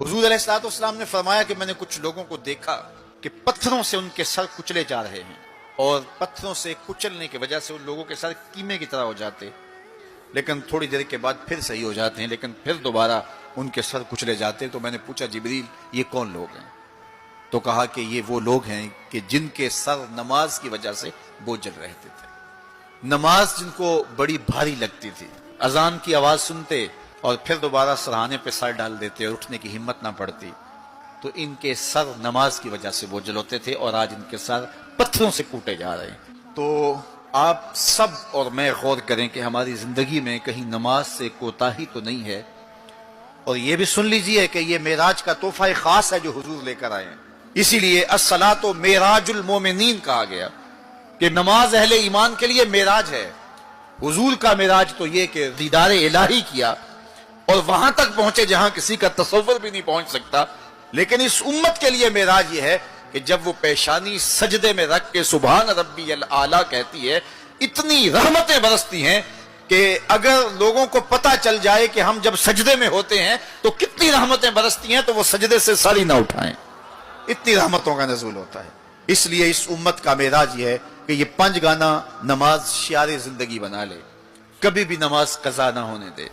हुजूर अलैहिस्सलाम ने फरमाया कि मैंने कुछ लोगों को देखा कि पत्थरों से उनके सर कुचले जा रहे हैं और पत्थरों से कुचलने की वजह से उन लोगों के सर कीमे की तरह हो जाते, लेकिन थोड़ी देर के बाद फिर सही हो जाते हैं, लेकिन फिर दोबारा उनके सर कुचले जाते। तो मैंने पूछा, जिब्रील ये कौन लोग हैं? तो कहा कि ये वो लोग हैं कि जिनके सर नमाज की वजह से बोझल रहते थे, नमाज जिनको बड़ी भारी लगती थी, अजान की आवाज सुनते और फिर दोबारा सराहने पे सर डाल देते और उठने की हिम्मत ना पड़ती, तो इनके सर नमाज की वजह से बोझल होते थे और आज इनके सर पत्थरों से कूटे जा रहे हैं। तो आप सब और मैं गौर करें कि हमारी जिंदगी में कहीं नमाज से कोताही तो नहीं है। और ये भी सुन लीजिए कि ये मेराज का तोहफा खास है जो हुजूर लेकर आए हैं, इसीलिए अस्सलातो मेराजुल मोमिनीन कहा गया कि नमाज अहले ईमान के लिए मेराज है। हुजूर का मेराज तो ये कि दीदार इलाही किया और वहां तक पहुंचे जहां किसी का तसव्वुर भी नहीं पहुंच सकता। लेकिन इस उम्मत के लिए मेराज ये है कि जब वो पेशानी सजदे में रख के सुभान रब्बियल आला कहती है, इतनी रहमतें बरसती हैं कि अगर लोगों को पता चल जाए कि हम जब सजदे में होते हैं तो कितनी रहमतें बरसती हैं, तो वो सजदे से सर ही ना उठाएं, इतनी रहमतों का नज़ूल होता है। इसलिए इस उम्मत का मेराज ये है कि ये 5 गाना नमाज शियारे जिंदगी बना ले, कभी भी नमाज कज़ा ना होने दे।